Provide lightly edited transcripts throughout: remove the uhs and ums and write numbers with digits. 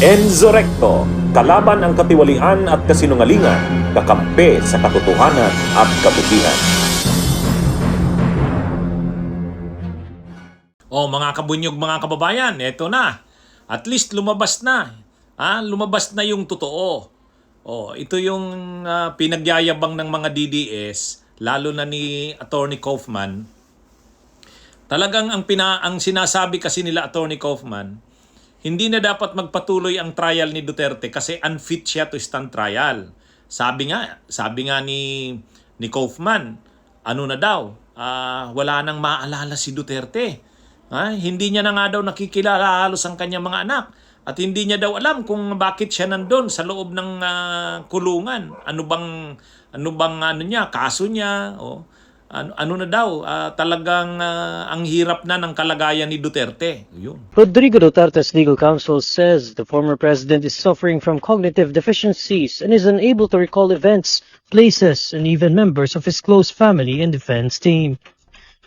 Enzo Recto, kalaban ang katiwalian at kasinungalingan, kakampi sa katotohanan at kabutihan. Mga kabunyog, mga kababayan, eto na. At least lumabas na. Lumabas na yung totoo. Ito yung pinagyayabang ng mga DDS, lalo na ni Attorney Kaufman. Talagang ang sinasabi kasi nila Attorney Kaufman, hindi na dapat magpatuloy ang trial ni Duterte kasi unfit siya to stand trial. Sabi nga ni Kaufman, ano na daw, wala nang maalala si Duterte. Hindi niya na nga daw nakikilala halos ang kanyang mga anak. At hindi niya daw alam kung bakit siya nandun sa loob ng kulungan. Ano bang kaso niya? Ano na daw, talagang ang hirap na ng kalagayan ni Duterte. Yun. Rodrigo Duterte's legal counsel says the former president is suffering from cognitive deficiencies and is unable to recall events, places, and even members of his close family and defense team.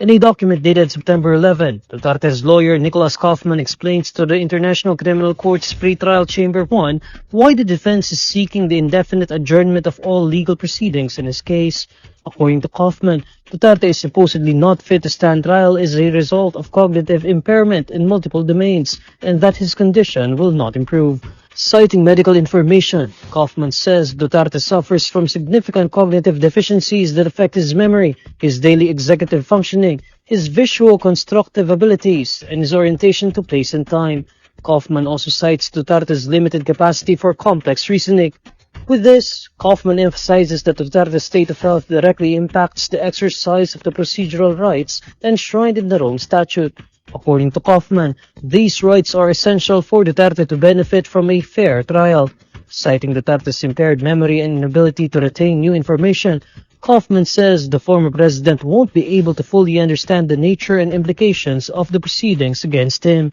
In a document dated September 11, Duterte's lawyer Nicholas Kaufman explains to the International Criminal Court's Pretrial Chamber 1 why the defense is seeking the indefinite adjournment of all legal proceedings in his case. According to Kaufman, Duterte is supposedly not fit to stand trial as a result of cognitive impairment in multiple domains and that his condition will not improve. Citing medical information, Kaufman says Duterte suffers from significant cognitive deficiencies that affect his memory, his daily executive functioning, his visual constructive abilities, and his orientation to place and time. Kaufman also cites Duterte's limited capacity for complex reasoning. With this, Kaufman emphasizes that Duterte's state of health directly impacts the exercise of the procedural rights enshrined in the Rome Statute. According to Kaufman, these rights are essential for Duterte to benefit from a fair trial. Citing Duterte's impaired memory and inability to retain new information, Kaufman says the former president won't be able to fully understand the nature and implications of the proceedings against him.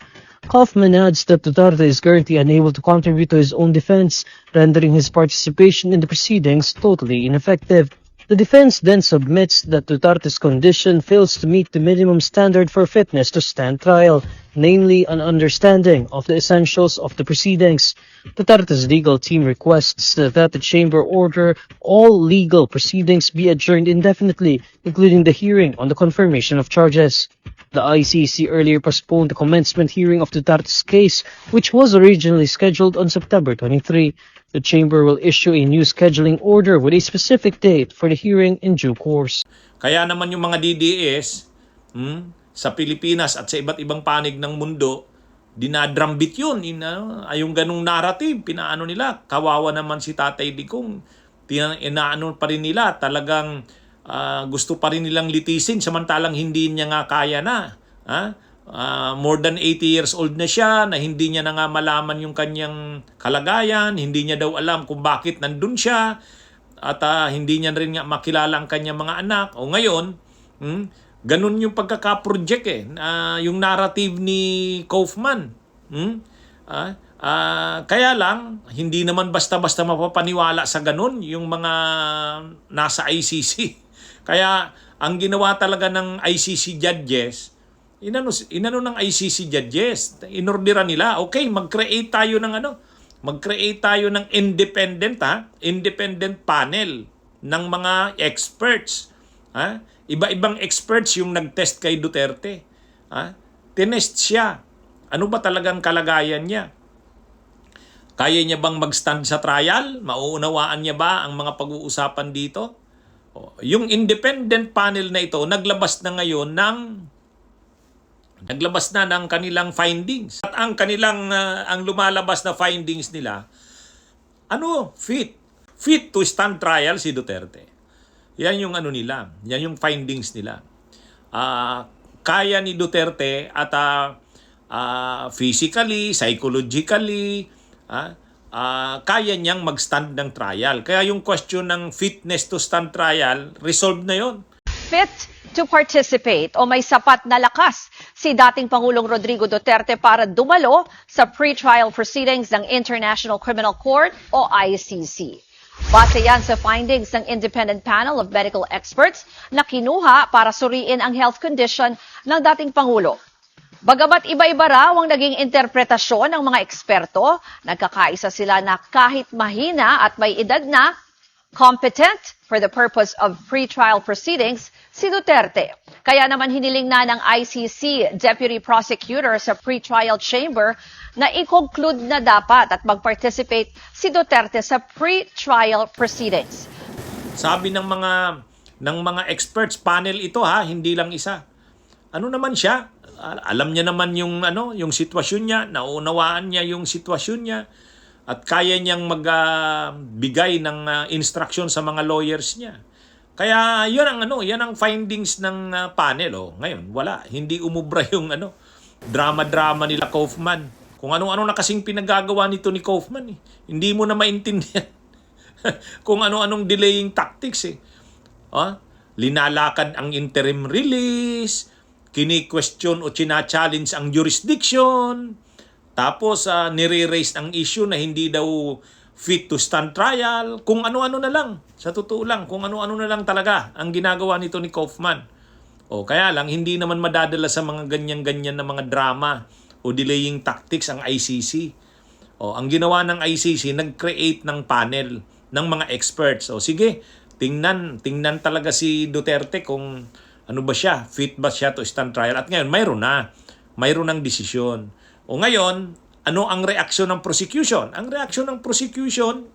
Kaufman adds that Duterte is currently unable to contribute to his own defense, rendering his participation in the proceedings totally ineffective. The defense then submits that Duterte's condition fails to meet the minimum standard for fitness to stand trial, namely an understanding of the essentials of the proceedings. Duterte's legal team requests that the chamber order all legal proceedings be adjourned indefinitely, including the hearing on the confirmation of charges. The ICC earlier postponed the commencement hearing of Duterte's case, which was originally scheduled on September 23. The chamber will issue a new scheduling order with a specific date for the hearing in due course. Kaya naman yung mga DDS sa Pilipinas at sa iba't ibang panig ng mundo, dinadrambit yun. Yung ganung narrative, pinaano nila. Kawawa naman si Tatay Digong. Inaano pa rin nila, talagang gusto pa rin nilang litisin samantalang hindi niya nga kaya na. More than 80 years old na siya, na hindi niya na nga malaman yung kanyang kalagayan, hindi niya daw alam kung bakit nandun siya, at hindi niya rin nga makilala ang kanyang mga anak. Ngayon, ganun yung pagkaka-project yung narrative ni Kaufman. Kaya lang, hindi naman basta-basta mapapaniwala sa ganun yung mga nasa ICC. Kaya, ang ginawa talaga ng ICC judges, inano ng ICC judges, inorderan nila, okay, mag-create tayo ng independent panel ng mga experts. Iba-ibang experts yung nag-test kay Duterte. Tinest siya. Ano ba talagang kalagayan niya? Kaya niya bang mag-stand sa trial? Mauunawaan niya ba ang mga pag-uusapan dito? Yung independent panel na ito, naglabas na ng kanilang findings. At ang lumalabas na findings nila, fit to stand trial si Duterte. Yan yung yan yung findings nila. Kaya ni Duterte at physically, psychologically, kaya niyang mag-stand ng trial. Kaya yung question ng fitness to stand trial, resolved na yon. Fit to participate o may sapat na lakas si dating Pangulong Rodrigo Duterte para dumalo sa pre-trial proceedings ng International Criminal Court o ICC. Base yan sa findings ng independent panel of medical experts na kinuha para suriin ang health condition ng dating Pangulo. Bagamat iba-iba raw ang naging interpretasyon ng mga eksperto, nagkakaisa sila na kahit mahina at may edad na, competent for the purpose of pre-trial proceedings si Duterte. Kaya naman hiniling na ng ICC Deputy Prosecutor sa pre-trial chamber na i-conclude na dapat at mag-participate si Duterte sa pre-trial proceedings. Sabi ng mga experts, panel ito ha, hindi lang isa. Ano naman siya? Alam niya naman yung sitwasyon niya, naunawaan niya yung sitwasyon niya at kaya niyang magbigay ng instruction sa mga lawyers niya. Kaya yan ang findings ng panel Ngayon, wala, hindi umubra yung drama-drama nila Kaufman. Kung ano-ano na kasing pinagagawa nito ni Kaufman Hindi mo na maintindihan kung ano-anong delaying tactics Linalakad ang interim release, kini-question o china-challenge ang jurisdiction, tapos nire-raise ang issue na hindi daw fit to stand trial, kung ano-ano na lang. Sa totoo lang, kung ano-ano na lang talaga ang ginagawa nito ni Kaufman. Kaya lang, hindi naman madadala sa mga ganyan-ganyan na mga drama o delaying tactics ang ICC. Ang ginawa ng ICC, nag-create ng panel ng mga experts. Sige, tingnan talaga si Duterte kung ano ba siya, fit ba siya to stand trial. At ngayon, mayroon ng desisyon. Ngayon, ano ang reaksyon ng prosecution? Ang reaksyon ng prosecution,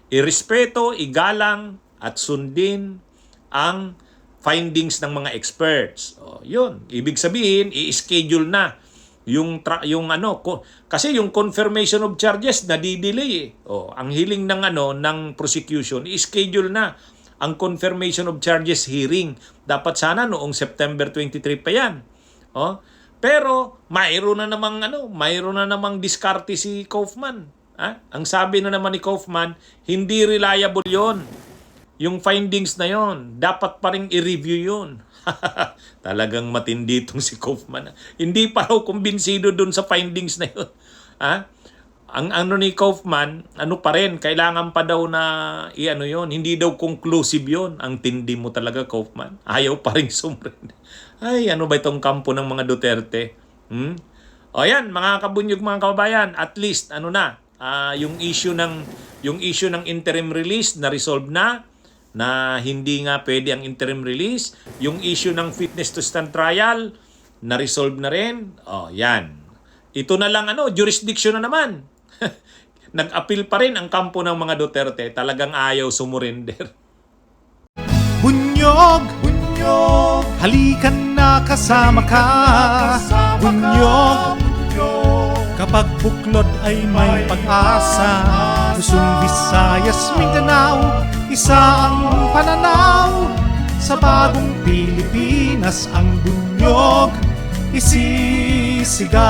irespeto, igalang, at sundin ang findings ng mga experts. Yun, ibig sabihin, i-schedule na kasi yung confirmation of charges nadidelay ang hiling ng prosecution, i-schedule na ang confirmation of charges hearing. Dapat sana noong September 23 pa yan. Pero mayroon na namang diskarte si Kaufman. Ang sabi na naman ni Kaufman, hindi reliable yon. Yung findings na yon, dapat pa rin i-review yun. Talagang matindi itong si Kaufman. Hindi pa raw kumbinsido dun sa findings na yun. Ang ni Kaufman, pa rin, kailangan pa daw na yun. Hindi daw conclusive yun. Ang tindi mo talaga, Kaufman. Ayaw pa rin sumrend. Ay, ano ba itong kampo ng mga Duterte? Yan, mga kabunyog, mga kababayan, at least, yung issue ng interim release na resolve na hindi nga pwede ang interim release. Yung issue ng fitness to stand trial, na-resolve na rin. Yan. Ito na lang, jurisdiction na naman. Nag-appeal pa rin ang kampo ng mga Duterte. Talagang ayaw sumurrender. Bunyog, halikan na kasama ka. Bunyog, kapag buklod ay may pag-asa. Luzon, Visayas, Mindanao, isa ang pananaw. Sa bagong Pilipinas ang bunyog isisigaw.